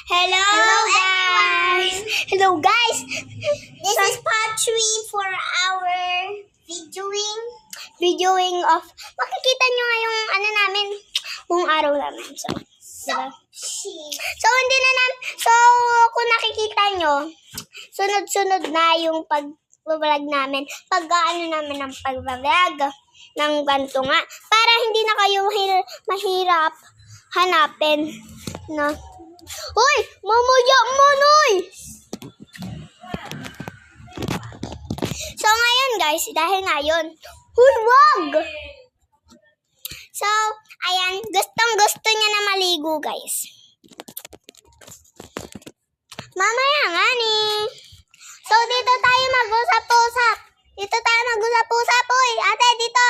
Hello guys! Hello guys! This is part 3 for our Videoing of, makikita nyo nga yung ano namin, buong araw namin. So, diba? So, hindi na namin, so, kung nakikita nyo, sunod-sunod na yung pag-vlog namin. Pag-ano namin ng pag-vlog ng ganito nga. Para hindi na kayo mahirap hanapin. No? Uy! Mamaya mo, Noy! So, ngayon guys, dahil ngayon, huy, wag! So, ayan, gustong-gusto niya na maligo, guys. Mamaya nga ni. So, dito tayo mag-usap-usap. Uy, ate, dito.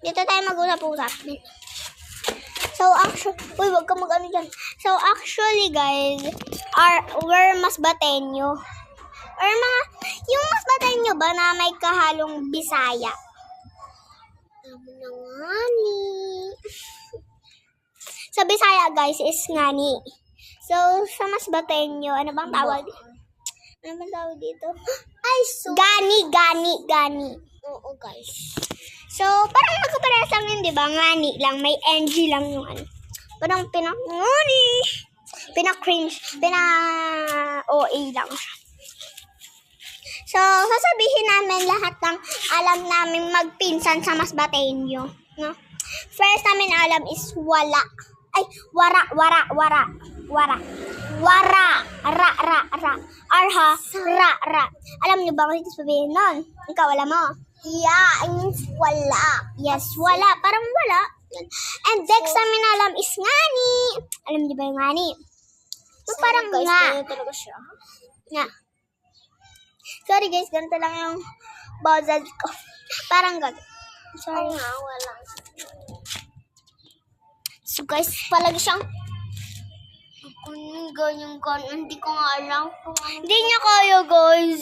Dito tayo mag-usap-usap. So, actually, uy, wag ka mag-ano dyan. So, actually, guys, we're Masbateño. Or yung Masbateño ba na may kahalong Bisaya? Tama na nga ni. Sa Bisaya, guys, is ngani. So, sa Masbateño, ano bang tawag? Ano bang tawag dito? Ay, so... Gani. Oo, guys. So, parang magkapares lang yun, di ba? Ngani lang, may NG lang yung ano. Parang ngani. Pina-cringe, pina-OA lang siya. So, sasabihin namin lahat ng alam namin magpinsan sa Masbateño. No? First namin alam is wala. Ay, wara. Arha, ra. Alam niyo ba kung ito sabihin nun? Ikaw, alam mo? Yeah, I mean wala. Yes, wala. Parang wala. And next namin alam is ngani. Alam niyo ba yung ngani? So, parang guys, nga. ganyan talaga siya. Nga. Sorry guys, ganito lang yung buzzer ko. Parang gano'n. Sorry. Nga, wala. So guys, palagi siyang Ganyan. Hindi ko nga alam kung ano. hindi niya kaya, guys.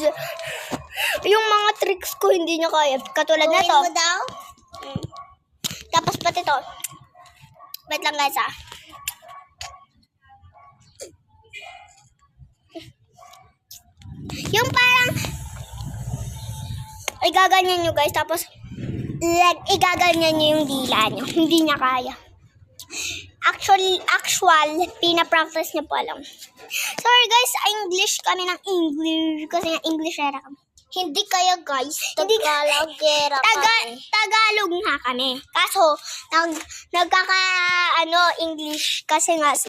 Yung mga tricks ko, hindi niya kaya. Katulad na to. Gawin mo daw? Tapos pati to. Wait lang, guys, ah. Yung parang igaganyan nyo, guys. Tapos igaganyan nyo yung dila nyo. Hindi niya kaya. Actual, pina-practice niya pa lang. Sorry guys, English kami ng English. Kasi nga English era kami. Hindi kaya, guys. Tagalogera kami. Tagalog nga kami. Kaso, English kasi nga